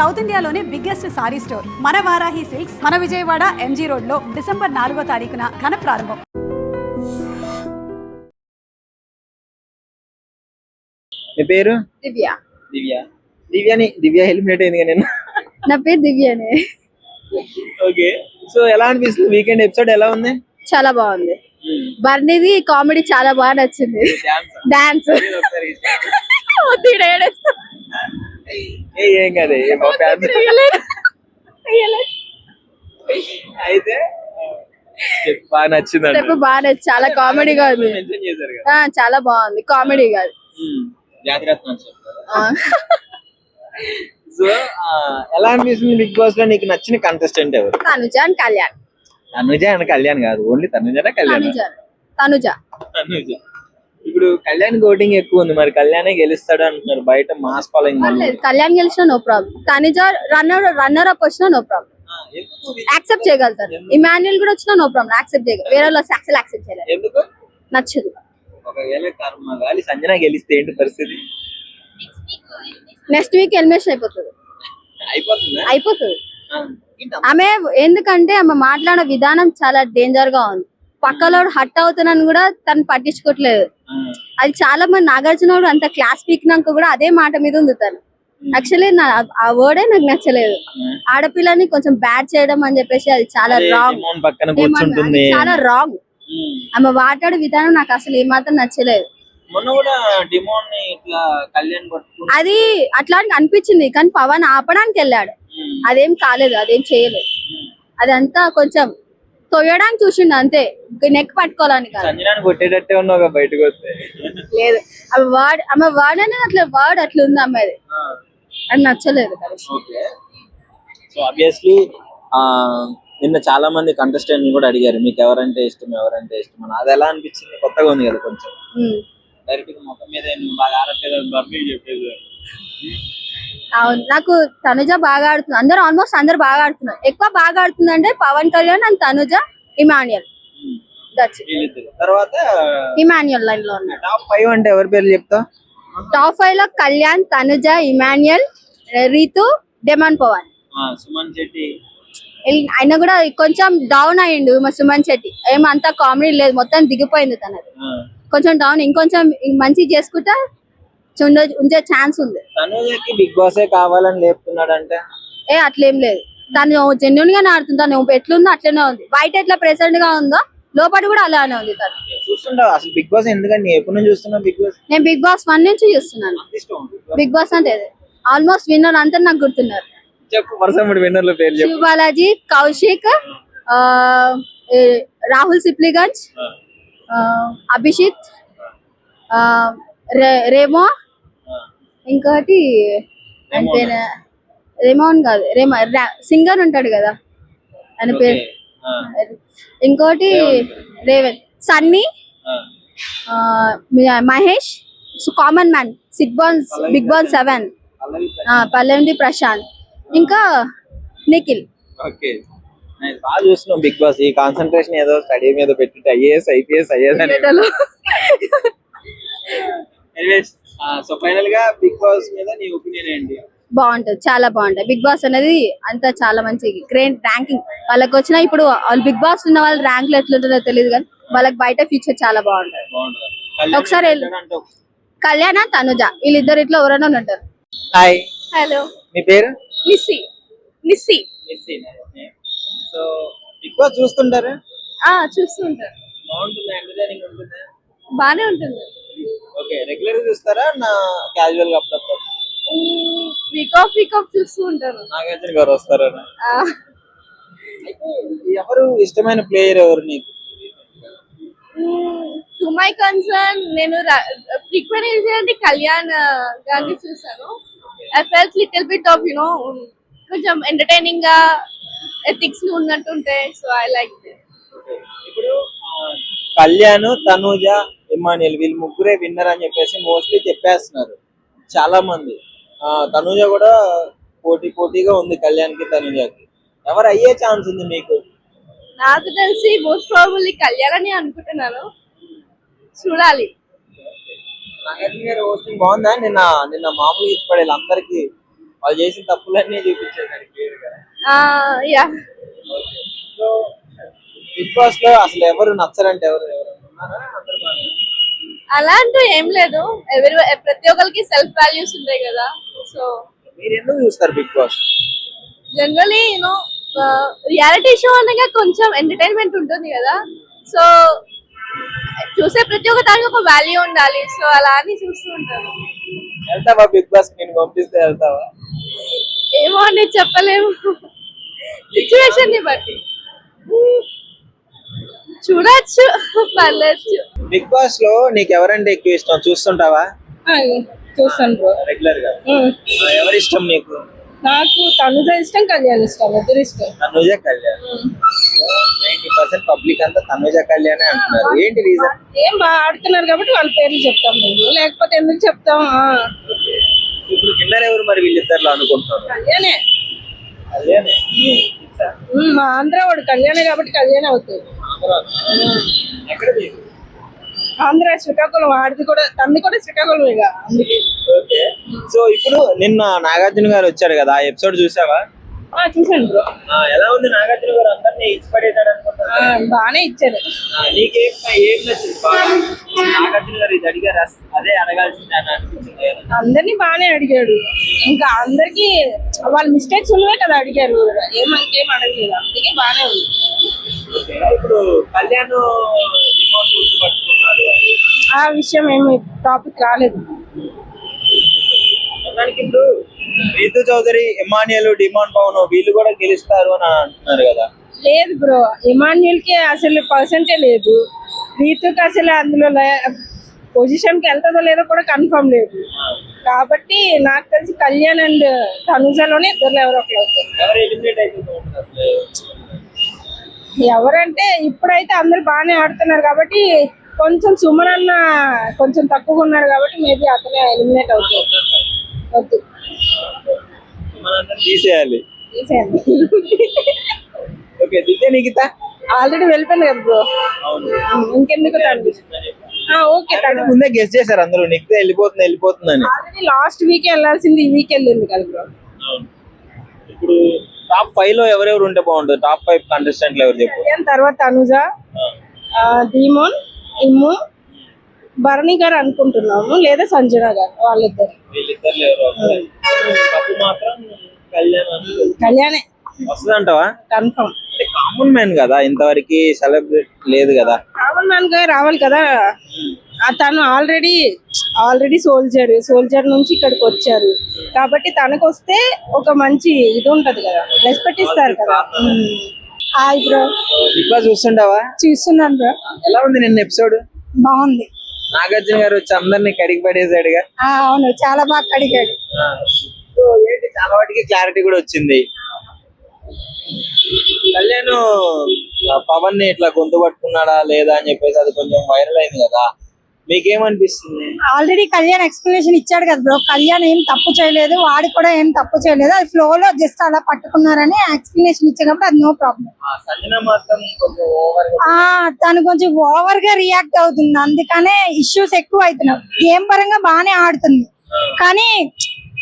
South ఇండియాలోనే biggest sorry store మన Varahi silks మన విజయవాడ ఎంజీ రోడ్ లో డిసెంబర్ 4వ తారీఖున ఘన ప్రారంభం. మీ పేరు? దివ్య. దివ్య ఎలిమినేట్ అయింది నేను. నా పేరు దివ్యనే. ఓకే, సో ఎలా అనిపిస్తుంది? వీకెండ్ ఎపిసోడ్ ఎలా ఉంది? చాలా బాగుంది. బర్నీది కామెడీ చాలా బాగా నచ్చింది. డాన్స్ ఏం కదే అయితే బాగా నచ్చింది. బాగా నచ్చి చాలా కామెడీగా ఉంది. చాలా బాగుంది కామెడీ కాదు. సో ఎలా అనిపిస్తుంది బిగ్ బాస్ లో? నీకు నచ్చిన కంటెస్టెంట్ ఎవరు? తనుజ అండ్ కళ్యాణ్. తనుజ అండ్ కళ్యాణ్ కాదు, ఓన్లీ తనుజనా కళ్యాణ్? తనుజ. ఇప్పుడు కళ్యాణ్ ఓటింగ్ ఎక్కువ ఉంది, మరి కళ్యాణే గెలుస్తాడు అంటున్నారు బయట మాస్ ఫాలోయింగ్. కళ్యాణ్ గెలిచినా no problem, Tanuja runner up వచ్చినా నో ప్రాబ్లం, యాక్సెప్ట్ చేయగలుగుతారు. ఇమాన్యుల్ కూడా వచ్చినా నో ప్రాబ్లం, యాక్సెప్ట్ చేయగలరు. వేరే వాళ్ళు అసలు యాక్సెప్ట్ చేయలేదు. ఎందుకు? నచ్చదు. ఒకవేళ కర్మ గాలి సంజన గెలిస్తే ఏంటి పరిస్థితి? నెక్స్ట్ వీక్ ఎలిమినేషన్ అయిపోతుంది. ఆమె ఎందుకంటే ఆమె మాట్లాడే విధానం చాలా డేంజర్ గా ఉంది. పక్కలో హట్ అవుతున్నాను కూడా తను పట్టించుకోవట్లేదు. అది చాలా మంది నాగార్జున అంత క్లాస్ పీకినాక కూడా అదే మాట మీద ఉంది తను. యాక్చువల్లీ ఆ వర్డే నాకు నచ్చలేదు. ఆడపిల్లని కొంచెం బ్యాడ్ చేయడం అని చెప్పేసి అది చాలా రాంగ్. చాలా రాంగ్. ఆమె మాట్లాడే విధానం నాకు అసలు ఏమాత్రం నచ్చలేదు. అది అట్లాంటి అనిపించింది, కానీ పవన్ ఆపడానికి వెళ్ళాడు, అదేం కాలేదు, అదేం చేయలేదు. అదంతా కొంచెం తొయ్యడానికి చూసిండు అంతే, నెక్ పట్టుకోవాలని లేదు. ఆమె వర్డ్ అనేది అట్లా వర్డ్ అట్లా ఉంది అమ్మాయిది, అది నచ్చలేదు. నిన్న చాలా మంది కంటెస్టెంట్ కూడా అడిగారు మీకు ఎవరంటే ఇష్టం అని. అది ఎలా అనిపించింది? కొత్తగా ఉంది కదా కొంచెం. అవును, నాకు తనుజ బాగా ఆడుతుంది. ఆల్మోస్ట్ అందరు బాగా ఆడుతున్నారు. ఎక్కువ బాగా ఆడుతుంది అంటే పవన్ కళ్యాణ్ అండ్ తనుజ, ఇమాన్యుల్. తర్వాత ఇమాన్యుల్ లైన్ లో ఉన్నారు. టాప్ 5 అంటే ఎవరి పేర్లు చెప్తా? టాప్ 5 లో కళ్యాణ్, తనుజ, ఇమాన్యుల్, రీతు, డెమాన్ పవన్. సుమన్ శెట్టి ఆయన కూడా కొంచెం డౌన్ అయ్యిండు. మా సుమన్ శెట్టి ఏమంతా కామెడీ లేదు, మొత్తం దిగిపోయింది తనది. కొంచెం డౌన్, ఇంకొంచెం మంచి చేసుకుంటా ఉంచే ఛాన్స్ ఉంది. తనుజకి బిగ్ బాస్ కావాలని లేపుతున్నాడంటే అట్లేం లేదు. తను జెన్యున్ గానే ఆడుతుంది. తను ఎట్లుందో అట్లనే ఉంది. బయట ఎట్లా ప్రెసెంట్ గా ఉందో లోపల కూడా అలానే ఉంది. తను చూస్తుంటావు అసలు బిగ్ బాస్? ఎందుకంటే ఎప్పటి నుంచి చూస్తున్నావు బిగ్ బాస్? నేను బిగ్ బాస్ 1 నుంచి చూస్తున్నాను. బిగ్ బాస్ అంటే ఆల్మోస్ట్ విన్నర్ అంతా నాకు గుర్తున్నారు. చెప్పు, వరుస విన్నర్ల పేర్లు చెప్పు. శివ బాలాజీ, కౌశిక్, రాహుల్ సిప్లిగంజ్, అభిషిత్, రేమో, ఇంకోటి రేమోన్ కాదు, సింగర్ ఉంటాడు కదా ఆయన పేరు, ఇంకోటి Revanth, Sunny, Mahesh, common man, Bigg Boss 7, పల్లెండి ప్రశాంత్, ఇంకా నిఖిల్. బాగా చూస్తున్నాం బిగ్ బాస్. ఈ కాన్సన్ట్రేషన్ ఏదో స్టడీ మీద పెట్టి ఐఏఎస్ ఐపీఎస్ అయ్యేదని. సో ఫైనల్ గా బిగ్ బాస్ మీద నీ ఒపీనియన్ ఏంటి? బాగుంటది, చాలా బాగుంటది. బిగ్ బాస్ అనేది అంతా చాలా మంచి గ్రేట్ ర్యాంకింగ్ వాళ్ళకి వచ్చినా. ఇప్పుడు వాళ్ళు బిగ్ బాస్ ఉన్న వాళ్ళ ర్యాంకులు ఎట్లుంటుందో తెలియదు, కానీ వాళ్ళకి బయట ఫ్యూచర్ చాలా బాగుంటది. ఒకసారి కళ్యాణ, తనుజ వీళ్ళిద్దరు ఇట్లా ఎవరైనా ఉంటారు. హాయ్. హలో. మీ పేరు? నిస్సి. సో బిగ్ బాస్ చూస్తుంటారా? చూస్తుంటారు. బాగుంటుంది, ఎంటర్టైనింగ్ ఉంటుంది, బానే ఉంటుంది. ఓకే, రెగ్యులర్ గా చూస్తారా నా క్యాజువల్ గా అప్పుడప్పుడు? వీక్ ఆఫ్ చూస్తూ ఉంటారు. నాగార్జున గారు వస్తారా? ఎవరు ఇష్టమైన ప్లేయర్ ఎవరు నీకు? టు మై కన్సర్న్ నేను ఫ్రీక్వెంట్ కళ్యాణ్ గారిని చూసాను. I felt little bit of కొంచెం ఎంటర్టైనింగ్ గా ఎథిక్స్ ఉన్నట్టుంటే, సో ఐ లైక్ దిస్. ఇప్పుడు కళ్యాణ్, తనుజ, ఇమాన్యుల్ వీళ్ళు ముగ్గురే విన్నర్ అని చెప్పేసి మోస్ట్లీ చెప్పేస్తున్నారు చాలా మంది. తనుజ కూడా పోటీగా ఉంది కళ్యాణ్ కి, తనుజకి. ఎవరు అయ్యే ఛాన్స్ ఉంది మీకు? నాకు తెలిసి మోస్ట్ ప్రాబబ్లీ కళ్యాణ్ అని అనుకుంటున్నాను, చూడాలి. నాగార్జున గారి హోస్టింగ్ బాగుందా? నిన్న మామూలుగా ఇచ్చిపడేది అందరికి వాళ్ళు చేసిన తప్పులన్నీ చూపించేదానికి clear గా. యా సో బిగ్ బాస్ లో అసలు ఎవరు నచ్చరంటే ఎవరు ఉన్నారా? అందరూ బాగానే ఉన్నారు. అలా అంటూ ఏం లేదు. ప్రతి ఒక్కరికి సెల్ఫ్ వాల్యూస్ ఉంటాయి కదా. సో మీరు ఎందుకు చూస్తారు Bigg Boss? Generally you know reality show అనగా కొంచెం ఎంటర్టైన్మెంట్ ఉంటుంది కదా. సో చూసే ప్రతి ఒక్క దానికి ఒక వాల్యూ ఉండాలి. సో అలా అని చూస్తూ ఉంటాను. వెళ్తావా బిగ్ బాస్? నేను పంపిస్తే వెళ్తావా? ఏమో అండి చెప్పలేము, సిచ్యువేషన్ ని బట్టి చూడొచ్చు, పర్లేదు. బిగ్ బాస్ లో నీకు ఎవరంటే ఎక్కువ ఇష్టం? చూస్తుంటావా చూస్తాను బ్రో. రెగ్యులర్ గా? ఎవరి ఇష్టం నీకు? నాకు తనుజ ఇష్టం, కళ్యాణ్ ఇష్టం, ఇద్దరు ఇష్టం. తనుజ, కళ్యాణ్. 90% పబ్లిక్ అంతా తనుజ కళ్యాణ్ అంటున్నారు. ఏంటి రీజన్? ఏం బాగా ఆడుతున్నారు కాబట్టి వాళ్ళ పేర్లు చెప్తాం మేము, లేకపోతే ఎందుకు చెప్తాం. ఇప్పుడు విన్నర్ ఎవరు మరి వీళ్ళిద్దరు అనుకుంటున్నారు? కళ్యాణే. కళ్యాణే. మా ఆంధ్ర వాడు కళ్యాణే కాబట్టి కళ్యాణ్ అవుతుంది. ఎక్కడ మీరు? ఆంధ్ర శ్రీకాకుళం, ఆడిది కూడా తంది కూడా శ్రీకాకుళమేగా, అందుకే. ఓకే. సో ఇప్పుడు నిన్న నాగార్జున గారు వచ్చారు కదా, ఆ ఎపిసోడ్ చూసావా? చూసాను బ్రో. ఎలా ఉంది? నాగార్జున గారు అందరినీ ఇచ్చి పడేశాడు అనుకుంటా. బాగానే ఇచ్చారు. నీకేం ఏం నచ్చింది బాగా? నాగార్జున గారు ఇది అడిగారు, అదే అడగాల్సిందే అని అనిపించింది. అందరినీ బాగానే అడిగాడు. ఇంకా అందరికి వాళ్ళ మిస్టేక్స్ ఉన్నవే కదా అడిగారు, ఏమంకేం అడగలేదు, అందుకే బాగానే ఉంది. ఇప్పుడు కళ్యాణ్ రిమోట్ గుర్తుపట్టుకున్నారు, ఆ విషయం ఏమి టాపిక్ రాలేదు. దానికి ఇప్పుడు రీతు చౌదరి, ఇమానియల్, డిమాండ్ పవన్ వీళ్ళు కూడా గెలుస్తారు అని అంటున్నారు కదా. లేదు బ్రో, ఇమాన్యుల్ కి అసలు పర్సెంటే లేదు. రీతుకి అసలు అందులో పొజిషన్ కి వెళ్తుందో లేదో కూడా కన్ఫర్మ్ లేదు. కాబట్టి నాకు తెలిసి కళ్యాణ్ అండ్ తనుజలోనే ఇద్దరు ఎవరో ఒకరు అవుతారు. ఎవరు ఎలిమినేట్ అయిపోతుంది? ఎవరంటే ఇప్పుడైతే అందరు బాగానే ఆడుతున్నారు కాబట్టి, కొంచెం సుమన్ అన్న కొంచెం తక్కువగా ఉన్నారు కాబట్టి మేబీ అతనే ఎలిమినేట్ అవుతారు. వద్దు, తీసేయాలి. తీసేయండి. ఓకే, దివ్య నిఖిత ఆల్రెడీ వెళ్ళిపోయింది కదా బ్రో, ఇంకెందుకు తండ్రి. ఓకే, అంటే ముందే గెస్ట్ చేశారు అందరూ నిఖిత వెళ్ళిపోతుందని. ఆల్రెడీ లాస్ట్ వీక్ వెళ్ళాల్సింది ఈ వీక్ వెళ్ళింది కదా బ్రో. ఇప్పుడు టాప్ 5 లో ఎవరెవరు ఉంటే బాగుంటుంది? టాప్ 5 కంటెస్టెంట్లు ఎవరు చెప్పు? తర్వాత అనుజ, ధీమోన్, ఇమ్ము, భరణి గారు అనుకుంటున్నాము, లేదా సంజన గారు, వాళ్ళిద్దరు. వీళ్ళిద్దరు ఎవరు? కప్పు మాత్రం కళ్యాణే వస్తుందంటావా? కన్ఫర్మ్. అంటే కామన్ మ్యాన్ కదా, ఇంతవరకు సెలబ్రేట్ లేదు కదా. కామన్ మ్యాన్ గా రావాలి కదా. తను ఆల్రెడీ సోల్జర్ నుంచి ఇక్కడికి వచ్చారు కాబట్టి తనకు వస్తే ఒక మంచి ఇది ఉంటది కదా, రెస్పెక్ట్ ఇస్తారు కదా. Hi bro. బిగ్ బాస్ చూస్తుంటావా? చూస్తున్నాను బ్రో. ఎలా ఉంది నిన్న ఎపిసోడ్? బాగుంది. నాగార్జున గారు వచ్చి అందరినీ కడిగి పడేసాడుగా. అవును, చాలా బాగా కడిగాడు. సో ఏంటి, చాలా వాటికి క్లారిటీ కూడా వచ్చింది. కళ్యాణ్ పవన్ ని ఇట్లా గొంతు పట్టుకున్నాడా లేదా అని చెప్పేసి అది కొంచెం వైరల్ అయింది కదా, మీకేమనిపిస్తుంది? ఆల్రెడీ కళ్యాణ్ ఎక్స్ప్లెనేషన్ ఇచ్చాడు కదా బ్రో. కళ్యాణ్ ఏం తప్పు చేయలేదు, వాడు కూడా ఏం తప్పు చేయలేదు, అది ఫ్లో లో జస్ట్ అలా పట్టుకున్నారని ఎక్స్ప్లెనేషన్ ఇచ్చేటప్పుడు అది నో ప్రాబ్లం. సంజన మాత్రం కొంచెం ఓవర్ తను కొంచెం ఓవర్ గా రియాక్ట్ అవుతుంది, అందుకనే ఇష్యూస్ ఎక్కువ అవుతున్నాయి. గేమ్ పరంగా బాగానే ఆడుతుంది కానీ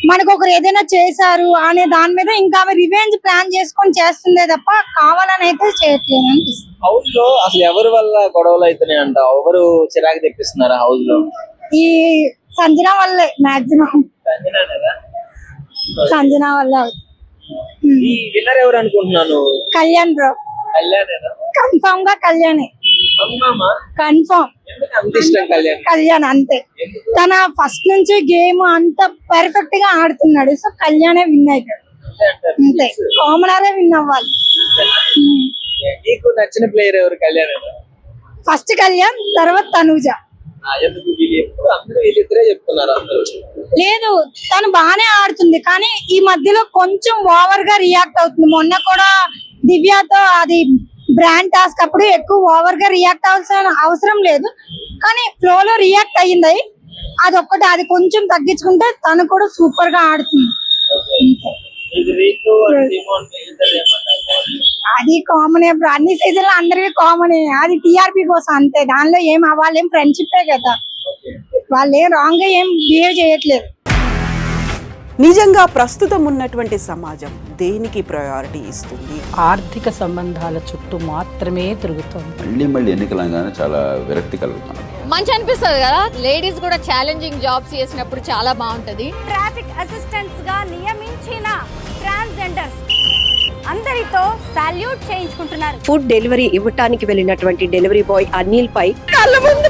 మనకు ఒకరు ఏదైనా చేశారు అనే దాని మీద ఇంకా ఆమె రివెంజ్ ప్లాన్ చేసుకొని చేస్తుందే తప్ప కావాలని అయితే చేయట్లేదు అనిపిస్తుంది. హౌస్ లో అసలు ఎవరి వల్ల గొడవలు అవుతున్నాయి అంట? ఎవరు చిరాకు తెప్పిస్తున్నారు హౌస్ లో? ఈ సంజన వల్లే మాక్సిమం, సంజన వల్ల ఈ విన్నర్ ఎవరు అనుకుంటున్నాను? కళ్యాణ్ బ్రో. కళ్యాణేనా? కన్ఫర్మ్ గా కళ్యాణే, కన్ఫర్మ్. అంత ఇష్టం కళ్యాణ్? కళ్యాణ్ అంతే, తన ఫస్ట్ నుంచి గేమ్ అంత పర్ఫెక్ట్ గా ఆడుతున్నాడు. సో కళ్యాణే విన్ అవుతాడు అంతే, కామనరే విన్ అవ్వాలి. నీకు నచ్చిన ప్లేయర్ ఎవరు? కళ్యాణ్ ఫస్ట్ కళ్యాణ్, తర్వాత తనూజ. ఎందుకు అందరూ వీళ్ళిద్దరే చెప్తున్నారు అందరూ? లేదు, తను బాగానే ఆడుతుంది కానీ ఈ మధ్యలో కొంచెం ఓవర్ గా రియాక్ట్ అవుతుంది. మొన్న కూడా దివ్యతో అది బ్రాండ్ టాస్క్ అప్పుడు ఎక్కువ ఓవర్ గా రియాక్ట్ అవ్వాల్సిన అవసరం లేదు కానీ ఫ్లో లో రియాక్ట్ అయ్యింది. అదొక్కటి, అది కొంచెం తగ్గించుకుంటే తను కూడా సూపర్ గా ఆడుతుంది. అది కామన్, అన్ని సీజన్లు అందరివి కామన్, అది టీఆర్పీ కోసం అంతే. దానిలో ఏం అవ్వాలి, ఏం ఫ్రెండ్షిప్ కదా, వాళ్ళు ఏం రాంగ్ గా ఏం బిహేవ్ చేయట్లేదు. నిజంగా ప్రస్తుతం ఉన్నటువంటి సమాజం దేనికి ప్రయారిటీ ఇస్తుంది? ఆర్థిక సంబంధాల చుట్టూ మాత్రమే తిరుగుతోంది. మళ్ళీ ఎన్నికలంగానే చాలా విరక్తి కలుగుతాను. మంచి అనిపిస్తుంది కదా, లేడీస్ కూడా ఛాలెంజింగ్ జాబ్స్ చేసినప్పుడు చాలా బాగుంటది. ట్రాఫిక్ అసిస్టెంట్స్ గా నియమించిన ట్రాన్స్జెండర్స్ అందరితో సాల్యూట్ చేయించుకుంటున్నారు. ఫుడ్ డెలివరీ ఇవ్వటానికి వెళ్ళినటువంటి డెలివరీ బాయ్ అనిల్ పై కళ్ళ ముందు